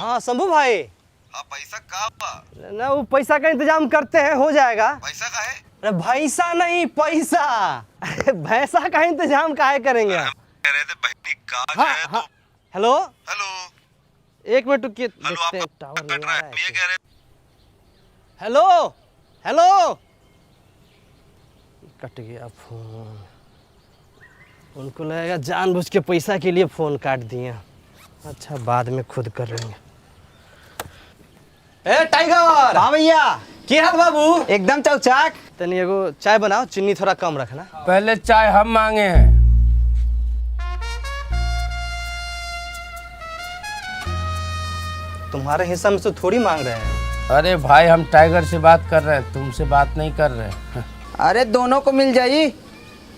हाँ शंभू भाई। हाँ पैसा कहाँ? ना वो पैसा का इंतजाम करते हैं, हो जाएगा। पैसा का है? अरे भैसा नहीं पैसा। भैसा का इंतजाम काहे करेंगे आप? कह रहे थे बहनी कहाँ हाँ, जाए हाँ, तो। हेलो हेलो एक मिनट रुकिए, हेलो देखते हैं आपका टावर कट नहीं रहा आ है, रहा ये है। कह रहे हेलो हेलो कट गया फोन। उनको लगेगा जानबूझ के पैसा के लिए फोन काट दिए। अच्छा बाद में खुद कर लेंगे। ए टाइगर। हाँ भैया, की हाल बाबू? एकदम चौचाक। तनी एगो चाय बनाओ, चीनी थोड़ा कम रखना। पहले चाय हम मांगे हैं। तुम्हारे हिस्सा में से थोड़ी मांग रहे हैं। अरे भाई हम टाइगर से बात कर रहे हैं, तुमसे बात नहीं कर रहे हैं। अरे दोनों को मिल जाई।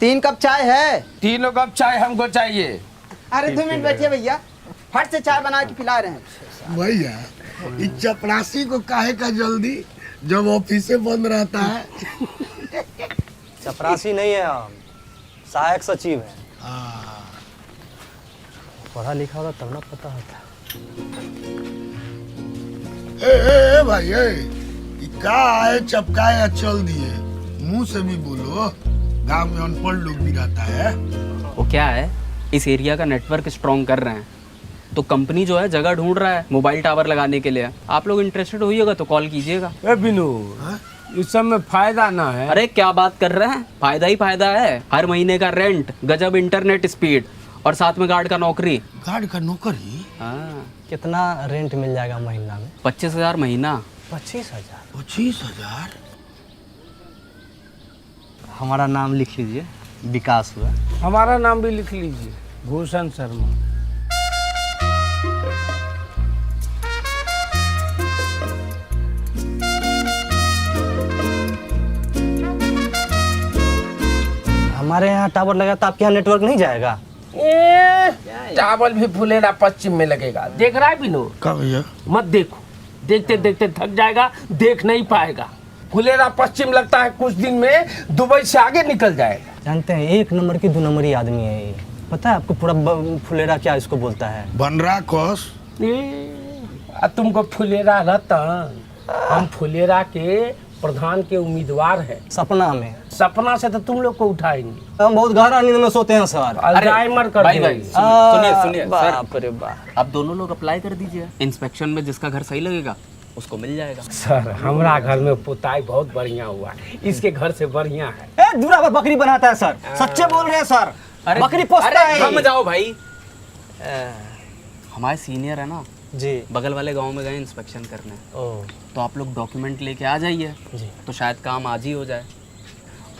3 कप चाय है। तीनों कप चाय हमको चाहिए। अरे 2 मिनट बैठिए भैया, फट से चाय बना के पिला रहे हैं। भैया इस चपरासी को काहे का जल्दी, जब ऑफिसे बंद रहता है। चपरासी नहीं है हम, सहायक सचिव है। पढ़ा लिखा होगा तब ना पता होता। ए भाई ई का आए चपकाए या चल दिए, मुंह से भी बोलो। गांव में अनपढ़ लोग भी रहता है। वो क्या है, इस एरिया का नेटवर्क स्ट्रॉन्ग कर रहे हैं, तो कंपनी जो है जगह ढूंढ रहा है मोबाइल टावर लगाने के लिए। आप लोग इंटरेस्टेड होइएगा तो कॉल कीजिएगा। ए बिनू, इस सब में फायदा ना है। अरे क्या बात कर रहे हैं, फायदा ही फायदा है। हर महीने का रेंट, गजब इंटरनेट स्पीड और साथ में गार्ड का नौकरी। गार्ड का नौकरी? हाँ, कितना रेंट मिल जाएगा महीना में? 25,000 महीना। 25,000? 25,000? हमारा नाम लिख लीजिए, विकास हुआ। हमारा नाम भी लिख लीजिए, भूषण शर्मा। हमारे यहाँ टावर लगा तो आपके यहाँ नेटवर्क नहीं जाएगा? टावर भी फुलेरा पश्चिम में लगेगा, देख रहा है बिनू? का भैया? मत देखो, देखते देखते थक जाएगा, देख नहीं पाएगा। फुलेरा पश्चिम लगता है कुछ दिन में दुबई से आगे निकल जाएगा। जानते हैं 1 नंबर की 2 नंबरी आदमी है ये। पता है आपको पूरा फुलेरा क्या इसको बोलता है? बनरा कोस। तुमको फुलेरा रतन, हम फुलेरा के प्रधान के उम्मीदवार हैं। सपना में? सपना से तो तुम लोग को उठाएंगे। हम बहुत गहरा नींद में सोते हैं सर। अल्जाइमर कर भाई देंगे। सुनिए बाप रे बाप। आप दोनों लोग अप्लाई कर दीजिए, इंस्पेक्शन में जिसका घर सही लगेगा उसको मिल जाएगा। सर हमारा घर में पुताई बहुत बढ़िया हुआ, इसके घर से बढ़िया है। ए दूरा पर बकरी बनाता है सर, सच्चे बोल रहे हैं सर। बकरी पोसता है। थम जाओ भाई, हमारे सीनियर है ना जी, बगल वाले गांव में गए इंस्पेक्शन करने। ओ तो आप लोग डॉक्यूमेंट लेके आ जाइए, जी तो शायद काम आज ही हो जाए।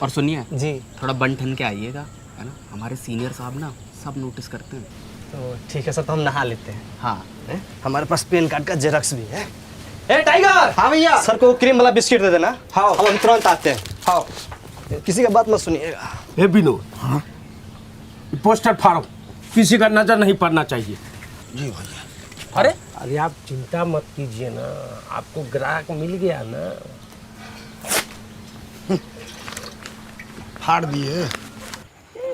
और सुनिए, जी, थोड़ा बन ठन के आइएगा, है ना? हमारे सीनियर साहब ना सब नोटिस करते हैं। तो ठीक है सर, तो हम नहा लेते हैं। हाँ, हमारे पास पैन कार्ड का जेरॉक्स भी है। ए टाइगर। हाँ भैया। सर को क्रीम वाला बिस्किट दे देना। हाँ। हम तुरंत आते हैं। हाँ। किसी का बात मत सुनिएगा। हे बिनू, पोस्टर फाड़ो, किसी का नजर नहीं पड़ना चाहिए। जी भैया। अरे आप चिंता मत कीजिए ना, आपको ग्राहक मिल गया ना। फाड़ दिए।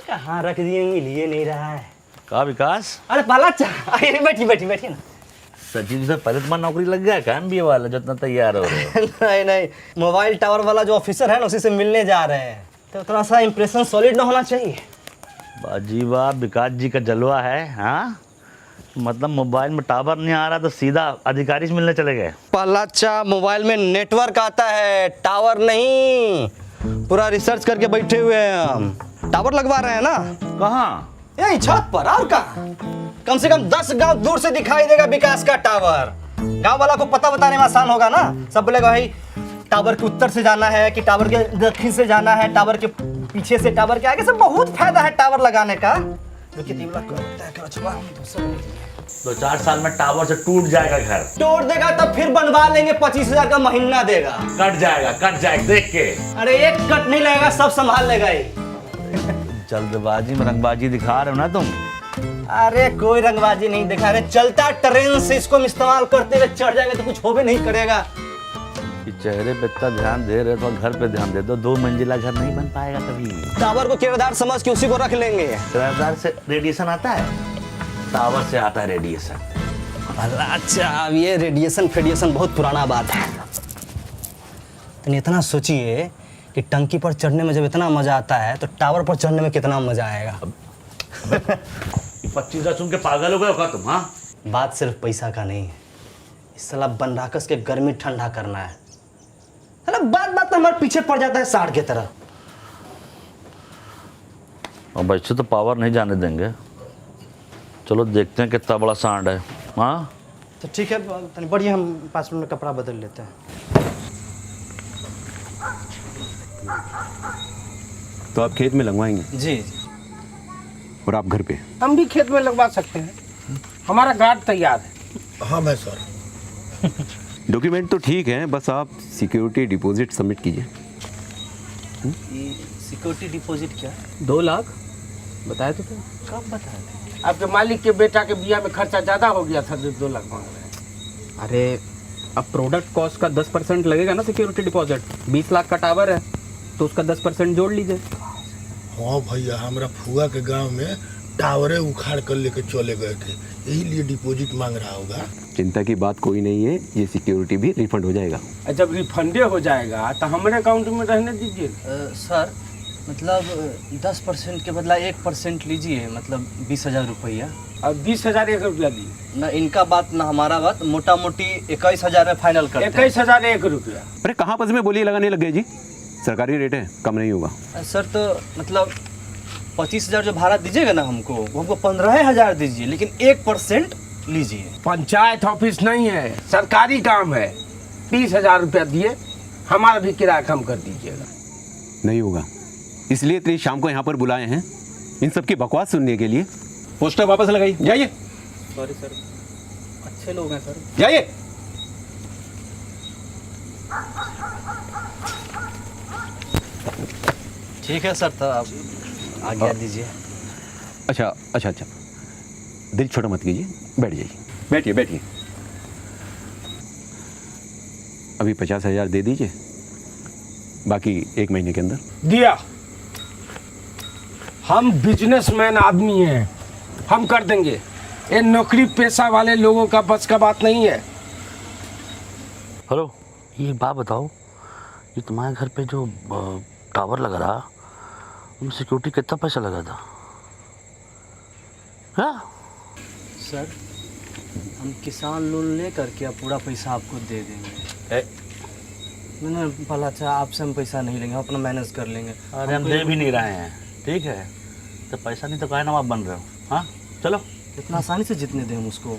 कहाँ रख दिए, लिए नहीं रहा है। का विकास? अरे पाला अरे बैठी ना। सचिव से पहले तुम्हारा नौकरी लग गया क्या MBA वाला जो इतना तैयार हो रहे हो? नहीं नहीं, मोबाइल टावर वाला जो ऑफिसर है ना उसी से मिलने जा रहे हैं, तो थोड़ा सा इम्प्रेशन सॉलिड ना होना चाहिए। बाजी वाह, विकास जी का जलवा है। हाँ मतलब मोबाइल में टावर नहीं आ रहा तो सीधा अधिकारी से मिलने चले गए? पलाचा, मोबाइल में नेटवर्क आता है, टावर नहीं। पूरा रिसर्च करके बैठे हुए हैं हम। टावर लगवा रहे हैं ना। कहाँ? यही छत पर, और कहाँ? कम से कम 10 गांव दूर से दिखाई देगा विकास का टावर। गांव वाला को पता बताने में आसान होगा ना। सब बोलेगा भाई टावर के उत्तर से जाना है कि टावर के दक्षिण से जाना है, टावर के पीछे से, टावर के आगे से। बहुत फायदा है टावर लगाने का। 2-4 साल में टावर से टूट जाएगा घर। तोड़ देगा तब फिर बनवा लेंगे, 25,000 का महीना देगा। कट जाएगा देख के। अरे एक कट नहीं लगेगा, सब संभाल लेगा ये। जल्दबाजी में रंगबाजी दिखा रहे हो ना तुम। अरे कोई रंगबाजी नहीं दिखा रहे, चलता ट्रेन से इसको इस्तेमाल करते हुए चढ़ जाएंगे तो कुछ हो भी नहीं करेगा। चेहरे पे इतना ध्यान दे रहे तो घर पे ध्यान दे दो। 2 मंजिला घर नहीं बन पाएगा कभी। टावर को किरदार समझ के उसी को रख लेंगे। किराएदार से रेडिएशन आता है, टावर से आता है रेडिएशन। अच्छा, अब ये रेडिएशन फेडिएशन बहुत पुराना बात है। तो इतना सोचिए कि टंकी पर चढ़ने में जब इतना मजा आता है तो टावर पर चढ़ने में कितना मजा आएगा। 25,000 सुन के पागल हो गए होगा तुम? हाँ, बात सिर्फ पैसा का नहीं है, इस साला बनराकस के गर्मी ठंडा करना है। साला बात बात हमारे पीछे पड़ जाता है साढ़ की तरह। अब ऐसे तो पावर नहीं जाने देंगे। चलो देखते हैं कितना बड़ा सांड है। हाँ तो ठीक है, तनी बढ़िया, हम 5 मिनट में कपड़ा बदल लेते हैं। तो आप खेत में लगवाएंगे जी। और आप घर पे? हम भी खेत में लगवा सकते हैं, हमारा गार्ड तैयार है। हाँ मैं सर। डॉक्यूमेंट तो ठीक है, बस आप सिक्योरिटी डिपॉजिट सबमिट कीजिए। ये सिक्योरिटी डिपॉजिट क्या? 2 लाख बताए तो थे। कब बताया थे? आपके मालिक के बेटा के बिया में खर्चा ज़्यादा हो गया था, 2 लाख मांग रहे हैं। अरे अब प्रोडक्ट कॉस्ट का 10% लगेगा ना सिक्योरिटी डिपॉजिट। 20 लाख का टावर है तो उसका 10% जोड़ लीजिए। हाँ भैया, हमारा फुआ के गांव में टावरे उखाड़ कर लेके चले गए थे, यही लिए डिपॉजिट मांग रहा होगा। चिंता की बात कोई नहीं है, ये सिक्योरिटी भी रिफंड हो जाएगा। और जब रिफंडे हो जाएगा तो हमारे अकाउंट में रहने दीजिए। सर मतलब 10% के बदला 1% लीजिए, मतलब 20,000 रुपया। और 20,000 1 रुपया दिए। ना इनका बात ना हमारा बात, मोटा मोटी 21,000 में फाइनल करते हैं। 21,000 1 रुपया। अरे कहाँ पस में बोलिए लगाने लग गए जी, सरकारी रेट है, कम नहीं होगा। सर तो मतलब 25,000 जो भाड़ा दीजिएगा ना हमको, वो हमको 15,000 दीजिए, लेकिन 1% लीजिए। पंचायत ऑफिस नहीं है, सरकारी काम है। 30,000 रुपया दिए, हमारा भी किराया कम कर दीजिएगा। नहीं होगा, इसलिए इतनी शाम को यहाँ पर बुलाए हैं, इन सब की बकवास सुनने के लिए। पोस्टर वापस लगाइए, जाइए। सॉरी सर, अच्छे लोग हैं सर। जाइए। ठीक है सर, तो आप आज्ञा दीजिए। अच्छा अच्छा अच्छा, दिल छोटा मत कीजिए, बैठ जाइए। बैठिए बैठिए। अभी 50,000 दे दीजिए, बाकी 1 महीने के अंदर। दिया। हम बिजनेसमैन आदमी हैं, हम कर देंगे। ये नौकरी पेशा वाले लोगों का बस का बात नहीं है। हेलो, ये एक बात बताओ, ये तुम्हारे घर पे जो टावर लगा रहा, उसमें सिक्योरिटी कितना पैसा लगा था? हाँ सर हम किसान लोन ले करके अब पूरा पैसा आपको दे देंगे। मैंने बोला अच्छा आपसे हम पैसा नहीं लेंगे, हम अपना मैनेज कर लेंगे। अरे हम दे भी नहीं रहे हैं, ठीक है? तो पैसा नहीं तो काहे ना आप बन रहे हो? हाँ चलो। इतना आसानी से जितने दें हम उसको?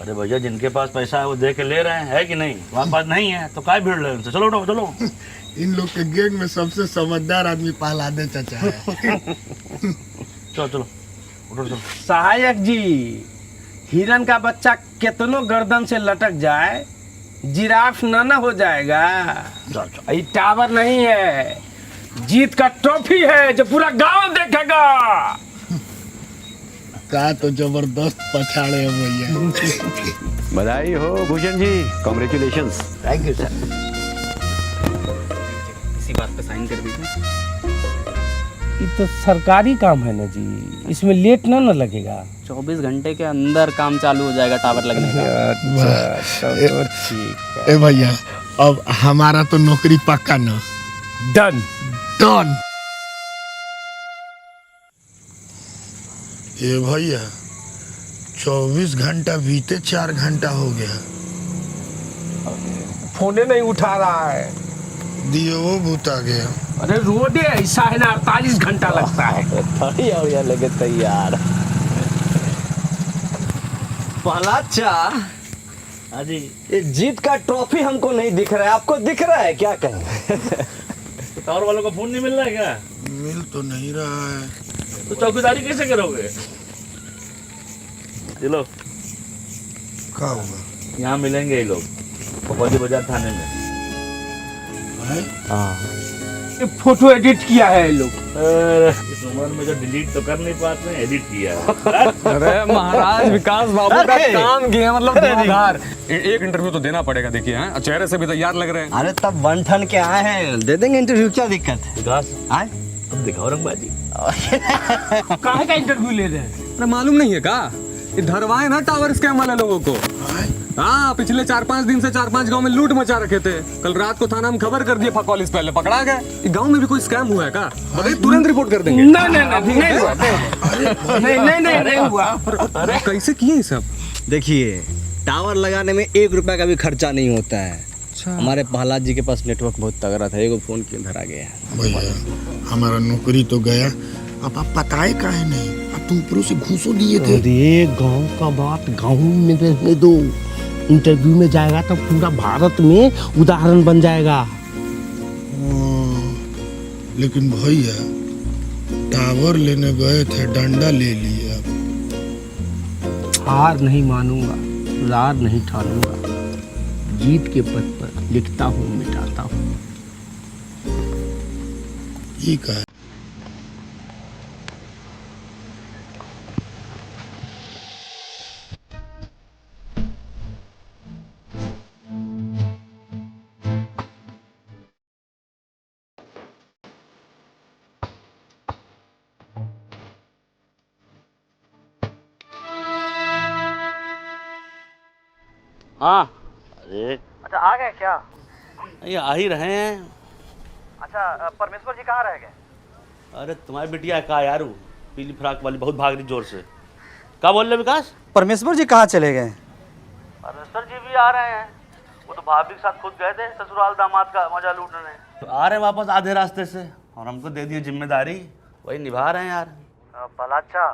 अरे भैया, जिनके पास पैसा है वो दे के ले रहे हैं, है कि नहीं? हमारे पास नहीं है तो काय भीड़ रहे हैं उनसे? चलो उठो चलो। इन लोग के गैंग में सबसे समझदार आदमी पहलादे चाचा है। चलो चलो उठो चलो। सहायक जी, हिरन का बच्चा कितनो गर्दन से लटक जाए, जिराफ ना हो जाएगा। ये टावर नहीं है, जीत का ट्रॉफी है जो पूरा गांव देखेगा। का तो जबरदस्त पछाड़े हैं भैया। बधाई हो Bhushan ji, congratulations. Thank you sir. इसी बात पे साइन कर दीजिए। ये तो सरकारी काम है ना जी, इसमें लेट ना लगेगा। 24 घंटे के अंदर काम चालू हो जाएगा टावर लगने का। अच्छा, ठीक ए भैया, अब हमारा तो नौकरी पक्का ना। डन। डन। ये भैया 24 घंटा बीते 4 घंटा हो गया, फोने नहीं उठा रहा है। दियो वो भूता गया। अरे रोडे ऐसा है ना, 48 घंटा लगता है। थोड़ी और यार लगे तैयार। पहलाचा, हाँ जी। ये जीत का ट्रॉफी हमको नहीं दिख रहा है, आपको दिख रहा है क्या? कहें तो टावर वालों का फोन नहीं मिल रहा है क्या? मिल तो नहीं रहा है। तो चौकीदारी कैसे करोगे? चलो क्या होगा? यहाँ मिलेंगे ये लोग, फौजी बाजार थाने में। ये फोटो एडिट किया है ये लोग। इस उम्र में जो डिलीट तो कर नहीं पाते हैं, एडिट किया है। अरे महाराज, विकास बाबू का काम किया, मतलब धुआंधार। एक इंटरव्यू तो देना पड़ेगा, देखिए हैं, चेहरे से भी तैयार लग रहे हैं। अरे तब 1 ठन के आए हैं, दे देंगे इंटरव्यू, क्या दिक्कत है? विकास, आए तुम दिखाओ रंगबाजी। कहाँ का इंटरव्यू ले रहे हैं? अरे मालूम नहीं है का? ये धरवाए ना टावर स्कैम वाले लोगों को। हाँ, पिछले 4-5 दिन से 4-5 गांव में लूट मचा रखे थे। कल रात को थाना में खबर कर दिए, फकौली से पहले पकड़ा गए। गांव में भी कोई स्कैम हुआ है क्या? बताइए, तुरंत रिपोर्ट कर देंगे। नहीं हुआ। अरे कैसे किए ये सब? देखिए, टावर लगाने में 1 रुपया का भी खर्चा नहीं होता है। हमारे प्रहलाद जी के पास नेटवर्क बहुत तगड़ा था, एगो फोन के धरा गया। भैया हमारा नौकरी तो गया, अब आप बताए काहे नहीं? अब तो ऊपरों से घूसो दिए थे। अरे गांव का बात गांव में रहने दो, इंटरव्यू में जाएगा तो पूरा भारत में उदाहरण बन जाएगा। लेकिन भैया टावर लेने गए थे, डंडा ले लिया। हार नहीं मानूंगा, हार नहीं ठानूंगा, जीत के पद पर लिखता हूँ, मिटाता हूँ। ठीक है। हाँ, अरे अच्छा, आ गए क्या? ये आ ही रहे हैं। अच्छा, परमेश्वर जी कहाँ रह गए? अरे तुम्हारी बिटिया का यार, पीली फ्राक वाली बहुत भाग रही जोर से। क्या बोल रहे विकास? परमेश्वर जी कहाँ चले गए? परमेश्वर जी भी आ रहे हैं, वो तो भाभी के साथ खुद गए थे ससुराल दामाद का मजा लूटने। तो आ रहे हैं वापस आधे रास्ते से, और हमको दे दिए जिम्मेदारी, वही निभा रहे हैं यार। अच्छा,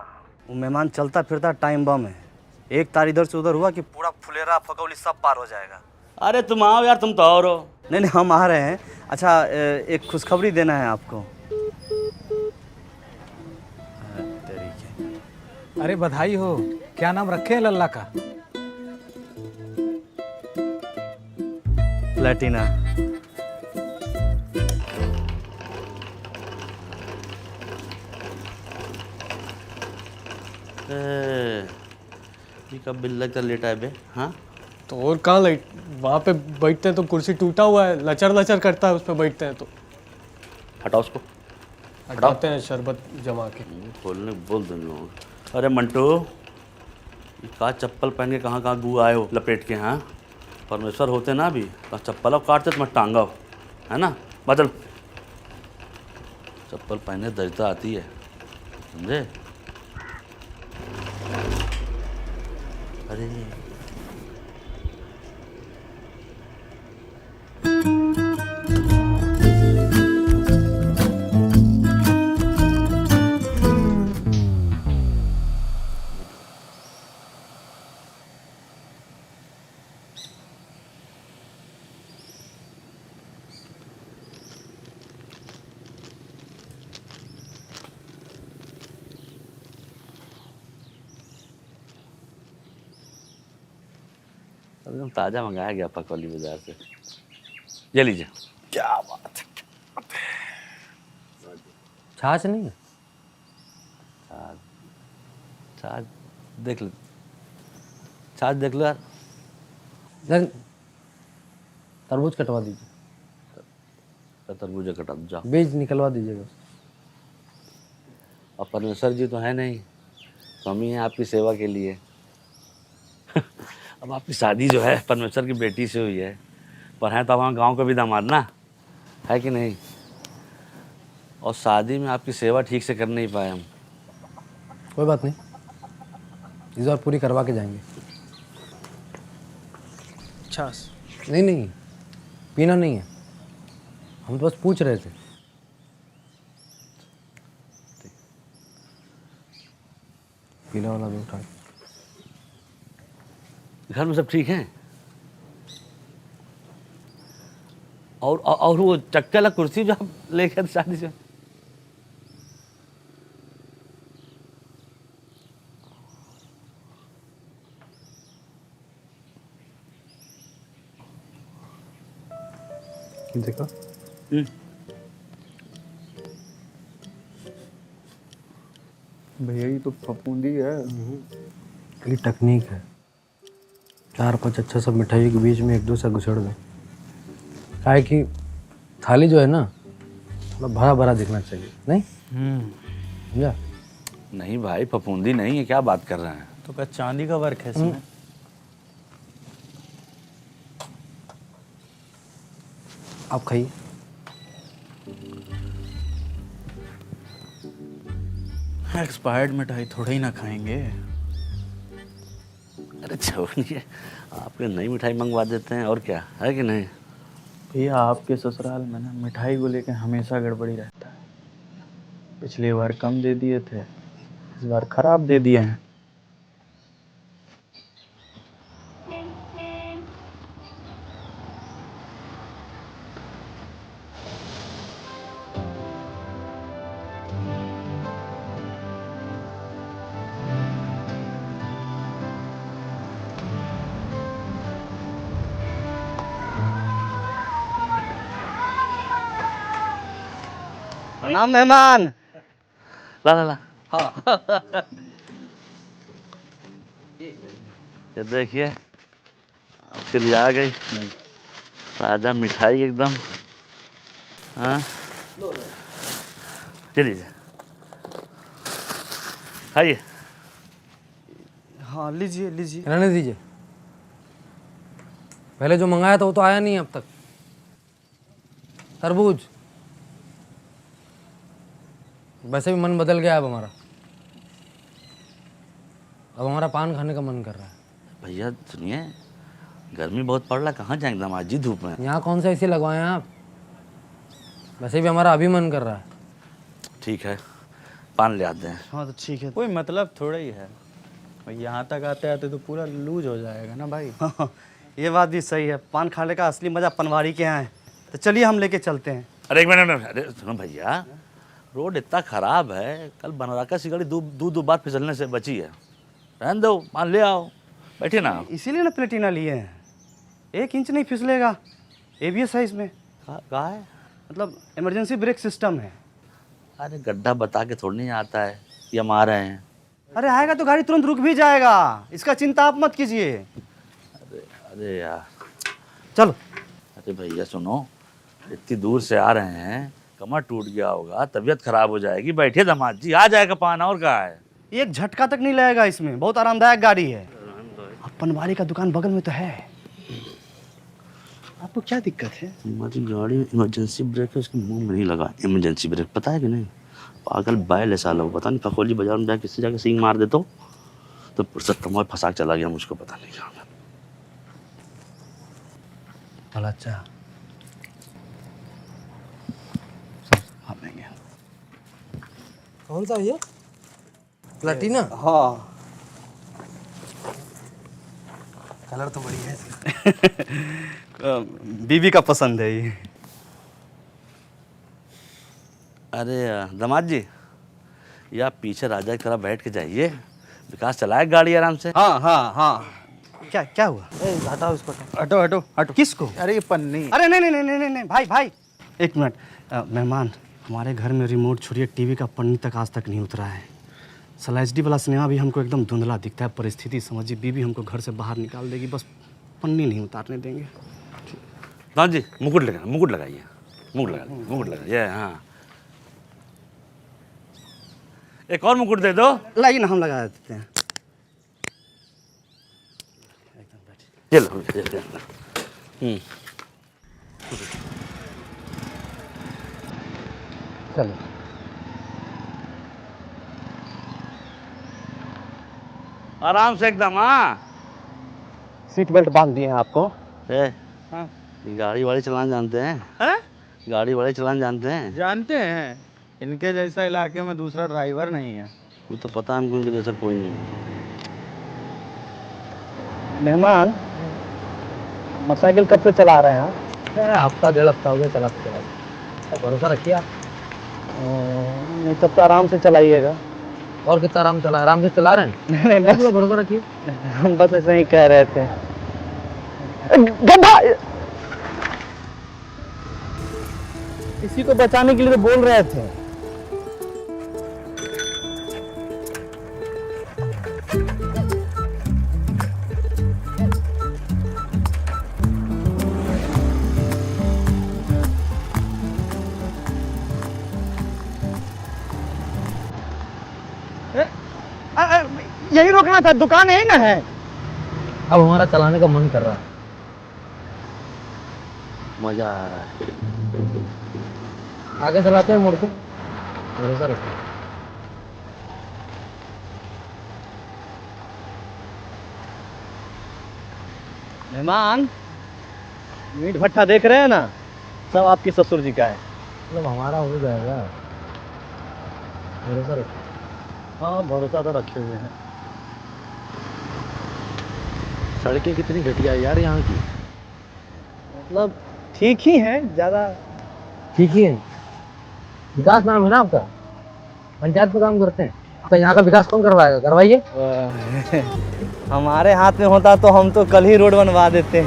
वो मेहमान चलता फिरता टाइम बम है। एक तार इधर से उधर हुआ कि पूरा फुलेरा फकौली सब पार हो जाएगा। अरे तुम आओ यार, तुम तो और हो। नहीं, हम आ रहे हैं। अच्छा, एक खुशखबरी देना है आपको। अरे बधाई हो। क्या नाम रखे हैं लल्ला का? प्लेटिना। कब बिल्ला का लेटा है बे? हाँ, तो और कहाँ लाइट, वहाँ पे बैठते हैं तो कुर्सी टूटा हुआ है, लचर लचर करता है, उस पर बैठते हैं तो। हटाओ उसको, हटाते हैं शरबत जमा के। खोलने बोल दूंगा। अरे मंटू, ये का चप्पल पहन के कहाँ कहाँ गू आए हो लपेट के? हाँ, परमेश्वर होते ना अभी तो चप्पल अब काटते तो मैं टांगा हो, है ना? बदल चप्पल पहने दर्द आती है, समझे? अरे एकदम ताज़ा मंगाया गया पकौली बाजार से। ये लीजिए। क्या बात है। छाछ नहीं है? छाछ देख लो, छाछ देख लो यार। सर तरबूज कटवा दीजिए। तरबूजा कटा दो, जाओ। बीज निकलवा दीजिएगा। और परमेश्वर जी तो है नहीं, तो हम ही हैं आपकी सेवा के लिए। अब आपकी शादी जो है परमेश्वर की बेटी से हुई है, पर हैं तो हमारे गांव का भी दामाद ना, है कि नहीं? और शादी में आपकी सेवा ठीक से कर नहीं पाए हम। कोई बात नहीं, इस बार पूरी करवा के जाएंगे। छाछ नहीं नहीं, पीना नहीं है, हम तो बस पूछ रहे थे। पीला वाला भी उठा। घर में सब ठीक हैं? और वो चक्के वाला कुर्सी जो आप लेकर शादी से, देखो भैया ये तो फफूंदी है। ये टेक्निक है, 4-5 अच्छा सब मिठाई के बीच में 1-2 सा घुसड़ दें। क्या है कि थाली जो है ना, थोड़ा भरा भरा दिखना चाहिए, नहीं? समझा? नहीं भाई फफूंदी नहीं है, क्या बात कर रहे हैं? तो क्या चांदी का वर्क है इसमें? आप खाइए। एक्सपायर्ड मिठाई थोड़ा ही ना खाएंगे। अरे छोड़िए, आपके नई मिठाई मंगवा देते हैं और क्या है कि नहीं। भैया आपके ससुराल में ना मिठाई को लेकर हमेशा गड़बड़ी रहता है। पिछली बार कम दे दिए थे, इस बार खराब दे दिए हैं। प्रणाम मेहमान। ला ला ला। हाँ ये देखिए आपके लिए आ गई ताजा मिठाई एकदम। हाँ चलिए खाइए। हाँ लीजिए लीजिए। रहने दीजिए, पहले जो मंगाया था वो तो आया नहीं अब तक। तरबूज। वैसे भी मन बदल गया अब हमारा, अब हमारा पान खाने का मन कर रहा है। भैया सुनिए, गर्मी बहुत पड़ रहा है, कहाँ जाएंगे एकदम आज ही धूप में। यहाँ कौन सा एसी लगवाए हैं आप? वैसे भी हमारा अभी मन कर रहा है। ठीक है पान ले आते हैं। हाँ तो ठीक है। कोई मतलब थोड़ा ही है, यहाँ तक आते आते तो पूरा लूज हो जाएगा ना भाई। हाँ, ये बात भी सही है। पान खाने का असली मजा पनवाड़ी के यहाँ है। तो चलिए हम लेके चलते हैं। अरे एक मिनट, अरे सुनो भैया, रोड इतना खराब है, कल बनराका की गाड़ी दो बार फिसलने से बची है। रहने दो, पान ले आओ, बैठिए ना। इसीलिए ना प्लेटिना लिए हैं, 1 इंच नहीं फिसलेगा। ABS है इसमें। कहा है? मतलब इमरजेंसी ब्रेक सिस्टम है। अरे गड्ढा बता के थोड़ी नहीं आता है, ये हम आ रहे हैं। अरे आएगा तो गाड़ी तुरंत रुक भी जाएगा, इसका चिंता आप मत कीजिए। अरे यार चलो। अरे भैया सुनो, इतनी दूर से आ रहे हैं, कमर टूट गया होगा, तबीयत खराब हो जाएगी। बैठिए दामाद जी, आ जाएगा पान, और क्या है। एक झटका तक नहीं लगेगा इसमें, बहुत आरामदायक गाड़ी है। अब पनवाड़ी का दुकान बगल में तो है। आपको क्या दिक्कत है? हमारी गाड़ी इमरजेंसी ब्रेक है, उसके मुंह में नहीं लगा इमरजेंसी ब्रेक, पता है कि नहीं। पागल बैल ऐसा लोग, पता नहीं खखोली बाजार में जाके किसी जाके सींग मार दे तो पुरसत फंसा चला गया, मुझको पता नहीं कहाँ। अच्छा कौन सा ये प्लेटिना? हाँ कलर तो बढ़िया है। बीबी का पसंद है ये। अरे दामाद जी, ये आप पीछे राजा की तरह बैठ के जाइए, विकास चलाए गाड़ी आराम से। हाँ हाँ हाँ। क्या क्या हुआ? हटाओ इसको। हटो हटो हटो। किसको? अरे ये पन्नी। अरे नहीं नहीं नहीं नहीं नहीं भाई भाई, एक मिनट। मेहमान, हमारे घर में रिमोट छोड़िए, टीवी का पन्नी तक आज तक नहीं उतरा है। साला HD वाला सिनेमा भी हमको एकदम धुंधला दिखता है। परिस्थिति समझिए, बीबी हमको घर से बाहर निकाल देगी, बस पन्नी नहीं उतारने देंगे। दामाद जी मुकुट लगाइए, मुकुट लगाइए, मुकुट लगाइए। हाँ एक और मुकुट दे दो। लाइए ना, हम लगा देते हैं। चलो चलो आराम से एकदम। हाँ सीट बेल्ट बांध दिए हैं आपको। हाँ गाड़ी वाड़ी चलाना जानते हैं? गाड़ी वाड़ी चलाना जानते हैं? जानते हैं, इनके जैसा इलाके में दूसरा ड्राइवर नहीं है। वो तो पता है हमको, इनके जैसा कोई नहीं। मेहमान, मोटरसाइकिल कब से चला रहे हैं? हफ्ता 1.5 हफ्ता हो गया चलाते। भरोसा रखिए आप। नहीं तब तो आराम से चलाइएगा। और कितना आराम चला, आराम से चला रहे हैं। नहीं नहीं, भरोसा रखिए। हम बस ऐसे ही कह रहे थे। गड्ढा, इसी को बचाने के लिए तो बोल रहे थे। यही रोकना था, दुकान यही ना है। अब हमारा चलाने का मन कर रहा है। मज़ा आ रहा है। आगे चलाते हैं, मुड़ के भरोसा रखो। मेहमान, मीट भट्टा देख रहे हैं ना, सब आपके ससुर जी का है। मतलब हमारा हो जाएगा, भरोसा रखो। हाँ, भरोसा तो रखे हुए हैं। सड़कें कितनी घटिया है यार यहाँ की। मतलब ठीक ही है, ज़्यादा ठीक ही है। विकास नाम है ना आपका, पंचायत में काम करते हैं, तो यहाँ का विकास कौन करवाएगा? करवाइए। हमारे हाथ में होता तो हम तो कल ही रोड बनवा देते।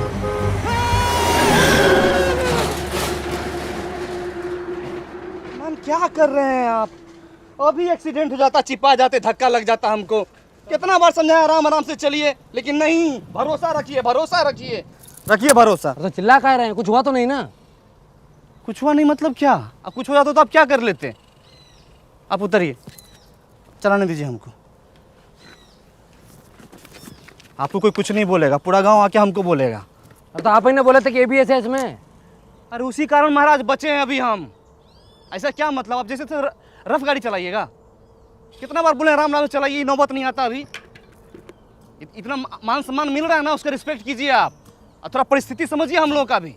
मन क्या कर रहे हैं आप? अभी एक्सीडेंट हो जाता, चिपा जाते, धक्का लग जाता हमको। कितना बार समझाया आराम आराम से चलिए, लेकिन नहीं। भरोसा रखिए, भरोसा रखिए, रखिए भरोसा। तो चिल्ला कह रहे हैं, कुछ हुआ तो नहीं ना? कुछ हुआ नहीं मतलब क्या? अब कुछ हो जाता तो आप क्या कर लेते? आप उतरिए, चलाने दीजिए हमको। आपको कोई कुछ नहीं बोलेगा, पूरा गांव आके हमको बोलेगा। तो आप ही ने बोले थे कि ABS है इसमें। अरे उसी कारण महाराज बचे हैं अभी हम। ऐसा क्या मतलब? आप जैसे रफ गाड़ी चलाइएगा। कितना बार बोले आराम आराम चलाइए, नौबत नहीं आता अभी। इतना मान सम्मान मिल रहा है ना, उसका रिस्पेक्ट कीजिए आप। और थोड़ा परिस्थिति समझिए हम लोगों का भी।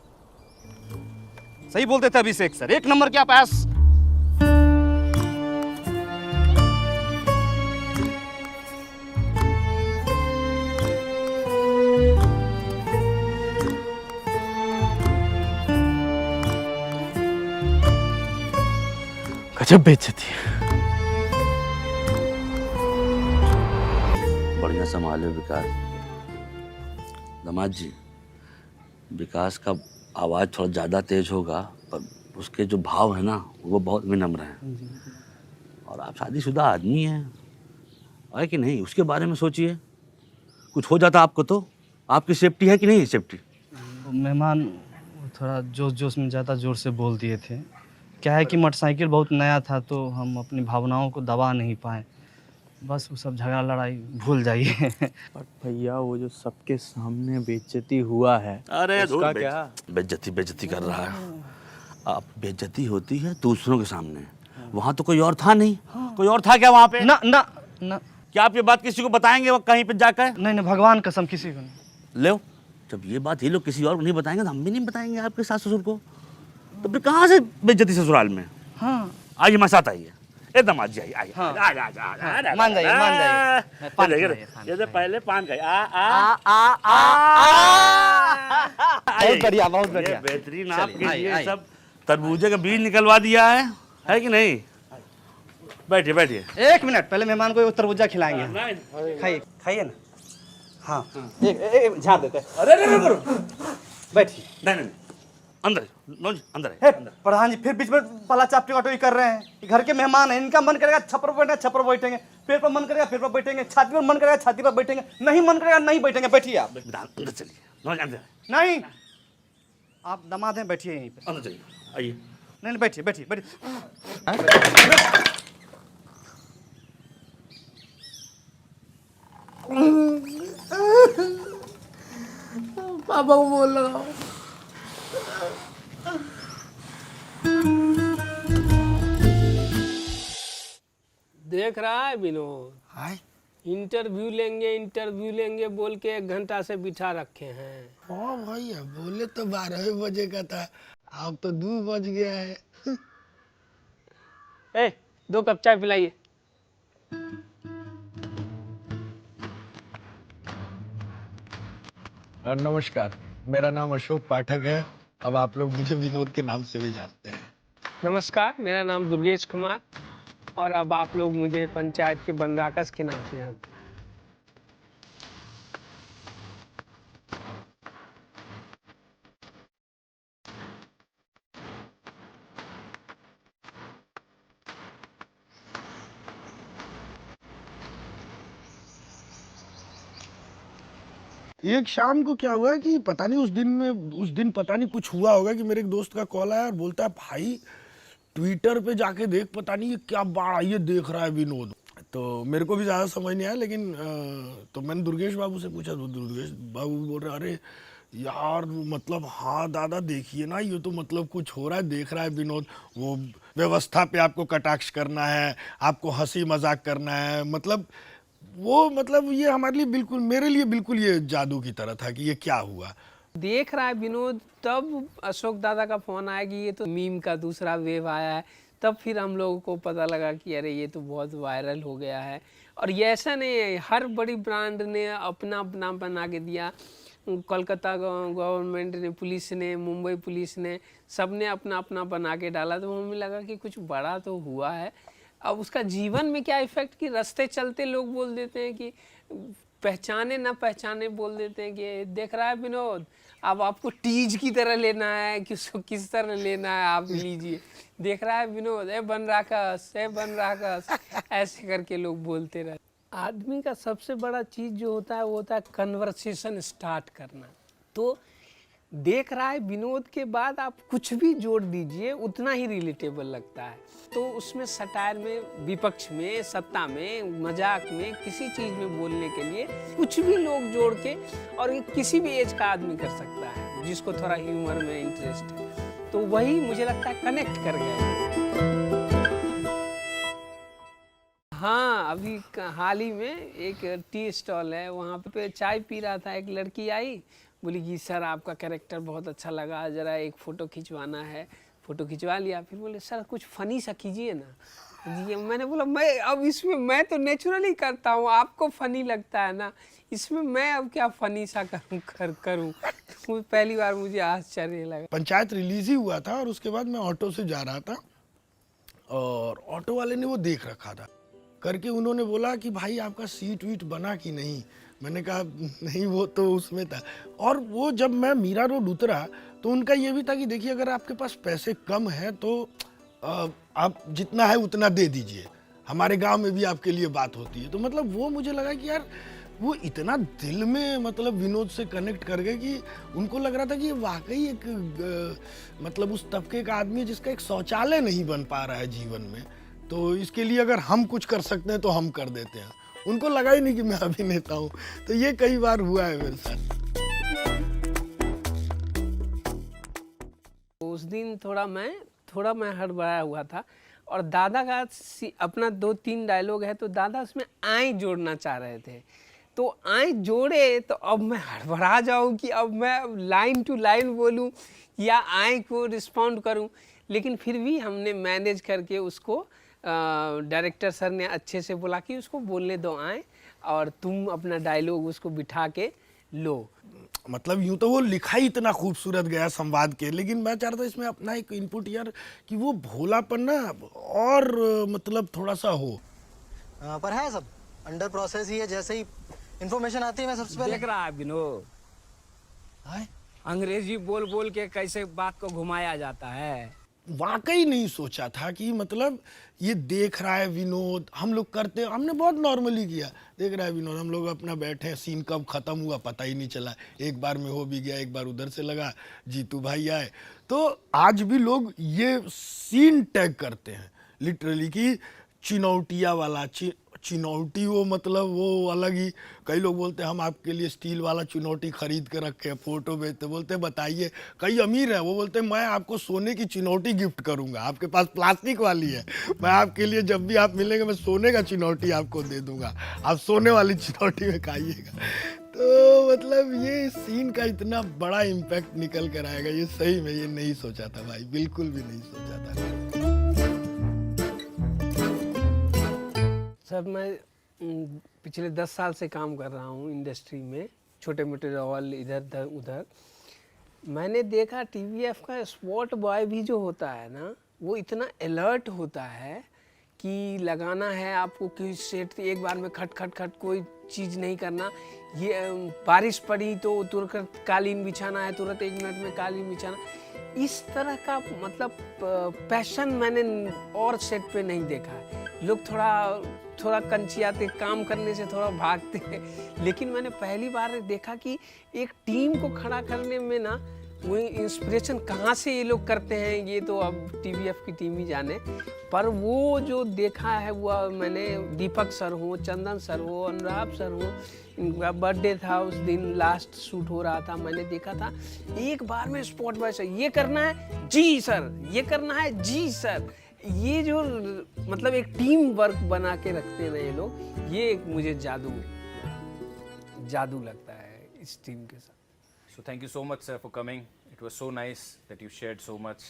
सही बोलते थे अभिषेक सर, एक नंबर के आप ऐस। गजब बेइज्जती है। बढ़िया संभाले विकास। दामाद जी, विकास का आवाज़ थोड़ा ज़्यादा तेज होगा, पर उसके जो भाव है ना, वो बहुत विनम्र हैं। और आप शादीशुदा आदमी हैं, है कि नहीं? उसके बारे में सोचिए। कुछ हो जाता आपको तो आपकी सेफ्टी है कि नहीं सेफ्टी? मेहमान थोड़ा जोश जोश में ज़्यादा ज़ोर से बोल दिए थे। क्या है कि मोटरसाइकिल बहुत नया था, तो हम अपनी भावनाओं को दबा नहीं पाए। बस वो सब झगड़ा लड़ाई भूल जाइए। बट भैया, वो जो सबके सामने बेइज्जती हुआ है, अरे उसका क्या? बेइज्जती कर रहा है। आप बेइज्जती होती है दूसरों के सामने, वहाँ तो कोई और था नहीं। कोई और था क्या वहाँ पे? ना ना ना। क्या आप ये बात किसी को बताएंगे वो कहीं पे जाकर? नहीं नहीं, भगवान कसम किसी को नहीं। ले, जब ये बात ये लोग किसी और को नहीं बताएंगे तो हम भी नहीं बताएंगे आपके सास ससुर को। तो फिर कहाँ से बेइज्जती ससुराल में? हाँ, आइए मेरे साथ आइए। ए दामाद जी, आइए। हाँ। आ मान जाइए, मान जाइए। पान खिलाइए, पान ये पहले पान खाइए। बहुत बढ़िया, बहुत बढ़िया। बेहतरीन आपके लिए सब तरबूजे का बीज निकलवा दिया है कि नहीं? बैठिए बैठिए। एक मिनट, पहले मेहमान को तरबूजा खिलाएंगे। खाइए, खाइए ना। हाँ, एक झाड़ देते हैं। अरे बैठिए। नहीं, अंदर अंदर हे प्रधान जी, फिर बीच में पला चापटी वाटोई कर रहे हैं। घर के मेहमान हैं, इनका मन करेगा छप्पर पर बैठेंगे, छप्पर पर बैठेंगे। पेड़ पर मन करेगा, पेड़ पर बैठेंगे। छाती पर मन करेगा, छाती पर बैठेंगे। नहीं मन करेगा, नहीं बैठेंगे। बैठिए आप। अंदर चलिए। नहीं, आप दामाद हैं, बैठिए यहीं पे। अंदर चलिए, आइए। नहीं, बैठिए बैठिए बैठिए। पापा को बोल रहा हूँ। देख रहा है विनोद, इंटरव्यू लेंगे बोल के 1 घंटा से बिठा रखे हैं। हाँ भैया, बोले तो 12 बजे का था, अब तो 2 बज गया है। ए, 2 कप चाय पिलाइए। नमस्कार, मेरा नाम अशोक पाठक है। अब आप लोग मुझे विनोद के नाम से भी जानते हैं। नमस्कार, मेरा नाम दुर्गेश कुमार, और अब आप लोग मुझे पंचायत के बनराकस के नाम से जानते हैं। एक शाम को क्या हुआ कि पता नहीं उस दिन पता नहीं कुछ हुआ होगा कि मेरे एक दोस्त का कॉल आया और बोलता है भाई ट्विटर पे जाके देख, पता नहीं ये क्या बाढ़ आई है देख रहा है विनोद। तो मेरे को भी ज़्यादा समझ नहीं आया, लेकिन तो मैंने दुर्गेश बाबू से पूछा, तो दुर्गेश बाबू बोल रहे अरे यार मतलब हाँ दादा देखिए ना, ये तो मतलब कुछ हो रहा है, देख रहा है विनोद, वो व्यवस्था पे आपको कटाक्ष करना है, आपको हंसी मजाक करना है, मतलब वो मतलब ये हमारे लिए बिल्कुल, मेरे लिए बिल्कुल ये जादू की तरह था कि ये क्या हुआ। देख रहा है विनोद, तब अशोक दादा का फोन आया कि ये तो मीम का दूसरा वेव आया है, तब फिर हम लोगों को पता लगा कि अरे ये तो बहुत वायरल हो गया है। और ये ऐसा नहीं है, हर बड़ी ब्रांड ने अपना अपना बना के दिया, कोलकाता गवर्नमेंट ने, पुलिस ने, मुंबई पुलिस ने, सब ने अपना अपना बना के डाला, तो हमें लगा कि कुछ बड़ा तो हुआ है। अब उसका जीवन में क्या इफेक्ट कि रास्ते चलते लोग बोल देते हैं कि पहचाने ना पहचाने बोल देते हैं कि देख रहा है विनोद, अब आपको टीज की तरह लेना है कि उसको किस तरह लेना है आप लीजिए, देख रहा है विनोद, ए बन राकस, ए बन राकस, ऐसे करके लोग बोलते रहते। आदमी का सबसे बड़ा चीज़ जो होता है वो होता है कन्वर्सेशन स्टार्ट करना। तो देख रहा है विनोद के बाद आप कुछ भी जोड़ दीजिए उतना ही रिलेटेबल लगता है। तो उसमें सटायर में, विपक्ष में, सत्ता में, मजाक में, किसी चीज़ में बोलने के लिए कुछ भी लोग जोड़ के, और ये किसी भी एज का आदमी कर सकता है जिसको थोड़ा ह्यूमर में इंटरेस्ट है, तो वही मुझे लगता है कनेक्ट कर गया। हाँ, अभी हाल ही में एक टी स्टॉल है, वहाँ पे चाय पी रहा था, एक लड़की आई, बोली कि सर आपका कैरेक्टर बहुत अच्छा लगा, ज़रा एक फ़ोटो खिंचवाना है। फ़ोटो खिंचवा लिया, फिर बोले सर कुछ फ़नी सा कीजिए ना जी। मैंने बोला मैं अब इसमें, मैं तो नेचुरली करता हूँ, आपको फ़नी लगता है ना, इसमें मैं अब क्या फ़नी सा करूँ तो पहली बार मुझे आश्चर्य लगा। पंचायत रिलीज ही हुआ था और उसके बाद मैं ऑटो से जा रहा था और ऑटो वाले ने वो देख रखा था करके, उन्होंने बोला कि भाई आपका सीट वीट बना कि नहीं। मैंने कहा नहीं वो तो उसमें था। और वो जब मैं मीरा रोड उतरा तो उनका ये भी था कि देखिए अगर आपके पास पैसे कम है तो आप जितना है उतना दे दीजिए, हमारे गांव में भी आपके लिए बात होती है। तो मतलब वो मुझे लगा कि यार वो इतना दिल में मतलब विनोद से कनेक्ट कर गए कि उनको लग रहा था कि वाकई एक मतलब उस तबके का आदमी है जिसका एक शौचालय नहीं बन पा रहा है जीवन में, तो इसके लिए अगर हम कुछ कर सकते हैं तो हम कर देते हैं। उनको लगा ही नहीं कि मैं अभिनेता हूँ। तो ये कई बार हुआ है मेरे साथ। उस दिन थोड़ा मैं हड़बड़ाया हुआ था और दादा का अपना 2-3 डायलॉग है, तो दादा उसमें आए जोड़ना चाह रहे थे, तो आए जोड़े, तो अब मैं हड़बड़ा जाऊँ कि अब मैं लाइन टू लाइन बोलूँ या आए को रिस्पॉन्ड करूँ, लेकिन फिर भी हमने मैनेज करके उसको, डायरेक्टर सर ने अच्छे से बोला कि उसको बोलने दो आए और तुम अपना डायलॉग उसको बिठा के लो। मतलब यूं तो वो लिखा ही इतना खूबसूरत गया संवाद के, लेकिन मैं चाह रहा था इसमें अपना एक इनपुट यार कि वो भोलापन ना और मतलब थोड़ा सा हो। पर है सब अंडर प्रोसेस ही है, जैसे ही इंफॉर्मेशन आती है मैं सबसे पहले। देख रहा है विनोद, अंग्रेजी बोल बोल के कैसे बात को घुमाया जाता है। वाकई नहीं सोचा था कि मतलब ये देख रहा है विनोद, हम लोग करते, हमने बहुत नॉर्मली किया, देख रहा है विनोद, हम लोग अपना बैठे हैं, सीन कब खत्म हुआ पता ही नहीं चला, एक बार में हो भी गया, एक बार उधर से लगा, जीतू भाई आए। तो आज भी लोग ये सीन टैग करते हैं लिटरली कि चिनौटिया वाला, चिनौटी वो मतलब वो अलग ही, कई लोग बोलते हैं हम आपके लिए स्टील वाला चिनौटी खरीद के रखे हैं, फोटो भेजते, बोलते बताइए, कई अमीर है वो बोलते हैं मैं आपको सोने की चिनौटी गिफ्ट करूंगा, आपके पास प्लास्टिक वाली है, मैं आपके लिए जब भी आप मिलेंगे मैं सोने का चिनौटी आपको दे दूंगा, आप सोने वाली चिनौटी में खाइएगा। तो मतलब ये सीन का इतना बड़ा इम्पैक्ट निकल कर आएगा, ये सही में ये नहीं सोचा था भाई, बिल्कुल भी नहीं सोचा था। सर मैं पिछले 10 साल से काम कर रहा हूँ इंडस्ट्री में, छोटे मोटे रोल इधर उधर। मैंने देखा टीवीएफ का स्पॉट बॉय भी जो होता है ना, वो इतना अलर्ट होता है कि लगाना है आपको कि सेट एक बार में खट खट खट कोई चीज़ नहीं करना, ये बारिश पड़ी तो तुरंत कालीन बिछाना है, तुरंत 1 मिनट में कालीन बिछाना, इस तरह का मतलब पैशन मैंने और सेट पे नहीं देखा है। लोग थोड़ा कंचियाते, काम करने से थोड़ा भागते हैं, लेकिन मैंने पहली बार देखा कि एक टीम को खड़ा करने में ना वो इंस्पिरेशन कहाँ से ये लोग करते हैं ये तो अब टीवीएफ की टीम ही जाने, पर वो जो देखा है वो मैंने दीपक सर हो, चंदन सर हो, अनुराग सर हो, इनका बर्थडे था उस दिन, लास्ट शूट हो रहा था, मैंने देखा था एक बार में स्पॉट बाय सर, ये करना है जी सर, ये करना है जी सर। ये जो मतलब एक टीम वर्क बना के रखते हैं ये लोग, ये एक मुझे जादू लगता है इस टीम के साथ। So thank you so much, sir, for coming. It was so nice that you shared so much,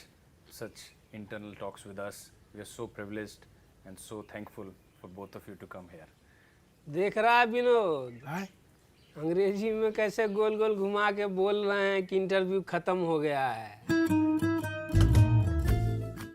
such internal talks with us. We are so privileged and so thankful for both of you to come here. देख रहा है विनोद, अंग्रेजी में कैसे गोल गोल घुमा के बोल रहे हैं कि इंटरव्यू खत्म हो गया है।